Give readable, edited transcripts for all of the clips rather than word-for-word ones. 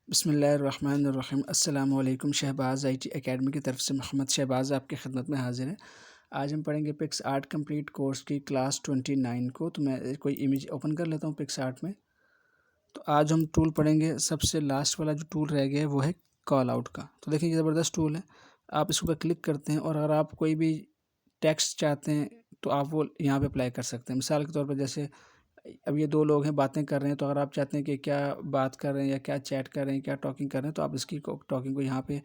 बिस्मिल्लाहिर्रहमानिर्रहीम। अस्सलामु अलैकुम। शहबाज़ आईटी एकेडमी की तरफ से मोहम्मद शहबाज़ आपकी खिदमत में हाज़िर है। आज हम पढ़ेंगे पिक्सआर्ट कंप्लीट कोर्स की क्लास 29 को। तो मैं कोई इमेज ओपन कर लेता हूँ पिक्सआर्ट में। तो आज हम टूल पढ़ेंगे, सबसे लास्ट वाला जो टूल रह गया है वो है कॉल आउट का। तो देखिए, ये ज़बरदस्त टूल है। आप इसको पर क्लिक करते हैं और अगर आप कोई भी टेक्स्ट चाहते हैं तो आप वो यहाँ पे अप्लाई कर सकते हैं। मिसाल के तौर पर जैसे अब ये दो लोग हैं, बातें कर रहे हैं, तो अगर आप चाहते हैं कि क्या बात कर रहे हैं या क्या चैट कर रहे हैं, क्या टॉकिंग कर रहे हैं, तो आप इसकी टॉकिंग को यहाँ पे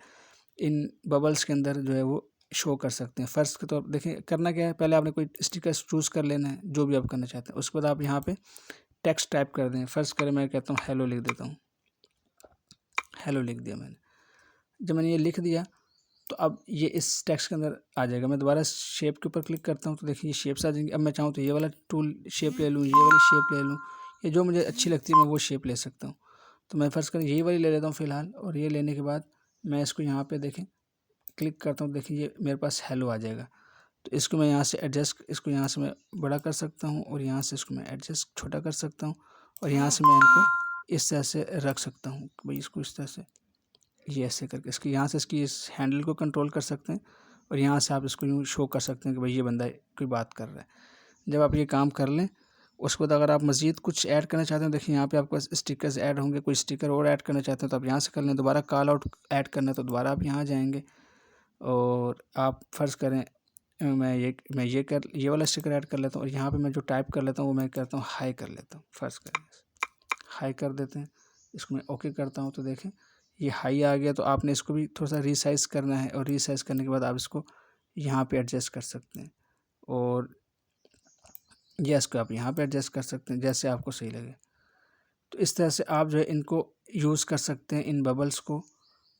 इन बबल्स के अंदर जो है वो शो कर सकते हैं। फ़र्स्ट के तौर देखिए, करना क्या है, पहले आपने कोई स्टिकर चूज़ कर लेना है जो भी आप करना चाहते हैं। उसके बाद आप यहाँ पे टेक्स्ट टाइप कर दें। फ़र्स्ट करें, मैं कहता हूँ हेलो लिख देता हूँ। हेलो लिख दिया मैंने। जब मैंने ये लिख दिया तो अब ये इस टेक्स्ट के अंदर आ जाएगा। मैं दोबारा शेप के ऊपर क्लिक करता हूँ तो देखिए ये शेप्स आ जाएंगी। अब मैं चाहूँ तो ये वाला टूल शेप ले लूँ, ये वाली शेप ले लूँ, ये जो मुझे अच्छी लगती है मैं वो शेप ले सकता हूँ। तो मैं फ़र्ज़ करें यही वाली ले लेता हूँ फ़िलहाल, और ये लेने के बाद मैं इसको यहाँ पे देखें क्लिक करता हूँ। देखिए ये मेरे पास हेलो आ जाएगा। तो इसको मैं यहाँ से एडजस्ट, इसको यहाँ से मैं बड़ा कर सकता हूँ और यहाँ से इसको मैं एडजस्ट छोटा कर सकता हूँ, और यहाँ से मैं इनको इस तरह से रख सकता हूँ। भाई इसको इस तरह से ये ऐसे करके इसकी यहाँ से इसकी इस हैंडल को कंट्रोल कर सकते हैं, और यहाँ से आप इसको यूँ शो कर सकते हैं कि भाई ये बंदा कोई बात कर रहा है। जब आप ये काम कर लें, उसके बाद अगर आप मज़ीद कुछ ऐड करना चाहते हैं, देखिए यहाँ पे आपके पास स्टिकर्स ऐड होंगे। कोई स्टिकर और ऐड करना चाहते हैं तो आप यहाँ से कर लें। दोबारा कॉल आउट ऐड करना है तो दोबारा आप यहाँ जाएंगे और आप फ़र्ज़ करें मैं ये वाला स्टिकर ऐड कर लेता हूँ, और यहाँ पर मैं जो टाइप कर लेता हूँ वो मैं करता हूँ हाई कर लेता हूँ। फ़र्ज़ करें हाई कर देते हैं, इसको मैं ओके करता हूँ तो देखें ये हाई आ गया। तो आपने इसको भी थोड़ा सा रीसाइज़ करना है, और रीसाइज़ करने के बाद आप इसको यहाँ पे एडजस्ट कर सकते हैं, और यस को आप यहाँ पे एडजस्ट कर सकते हैं जैसे आपको सही लगे। तो इस तरह से आप जो है इनको यूज़ कर सकते हैं, इन बबल्स को,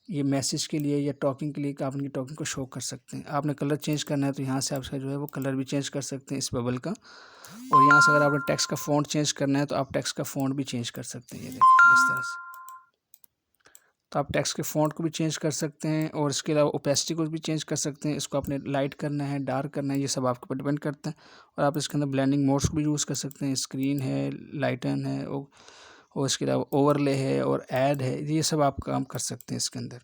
ये मैसेज के लिए या टॉकिंग के लिए कि आप उनकी टॉकिंग को शो कर सकते हैं। आपने कलर चेंज करना है तो यहाँ से आप जो है वो कलर भी चेंज कर सकते हैं इस बबल का, और यहाँ से अगर आपने टेक्स्ट का फ़ॉन्ट चेंज करना है तो आप टेक्स्ट का फ़ॉन्ट भी चेंज कर सकते हैं। ये देखिए इस तरह से। तो आप टेक्स्ट के फ़ॉन्ट को भी चेंज कर सकते हैं, और इसके अलावा ओपेसिटी को भी चेंज कर सकते हैं। इसको आपने लाइट करना है, डार्क करना है, ये सब आपके ऊपर डिपेंड करता है। और आप इसके अंदर ब्लेंडिंग मोड्स को भी यूज़ कर सकते हैं। स्क्रीन है, लाइटन है, और इसके अलावा ओवरले है और ऐड है, ये सब आप काम कर सकते हैं इसके अंदर।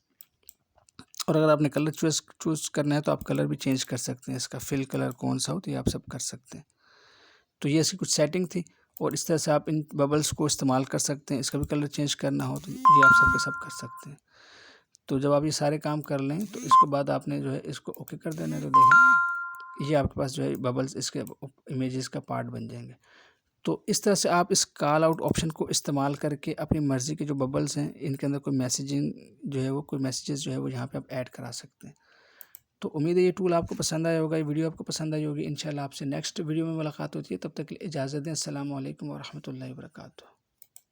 और अगर आपने कलर चूज़ करना है तो आप कलर भी चेंज कर सकते हैं। इसका फिल कलर कौन सा हो तो ये आप सब कर सकते हैं। तो ये इसकी कुछ सेटिंग थी, और इस तरह से आप इन बबल्स को इस्तेमाल कर सकते हैं। इसका भी कलर चेंज करना हो तो ये आप सब के सब कर सकते हैं। तो जब आप ये सारे काम कर लें तो इसके बाद आपने जो है इसको ओके कर देना है। तो देखिए ये आपके पास जो है बबल्स इसके इमेजेस का पार्ट बन जाएंगे। तो इस तरह से आप इस कॉल आउट ऑप्शन को इस्तेमाल करके अपनी मर्ज़ी के जो बबल्स हैं इनके अंदर कोई मैसेजिंग जो है वो कोई मैसेजेस जो है वो यहाँ पे आप ऐड करा सकते हैं। तो उम्मीद है ये टूल आपको पसंद आया होगा, ये वीडियो आपको पसंद आई होगी। इंशाल्लाह आपसे नेक्स्ट वीडियो में मुलाकात होती है। तब तक के लिए इजाज़त दें। अस्सलामु अलैकुम व रहमतुल्लाहि व बरकातुहू।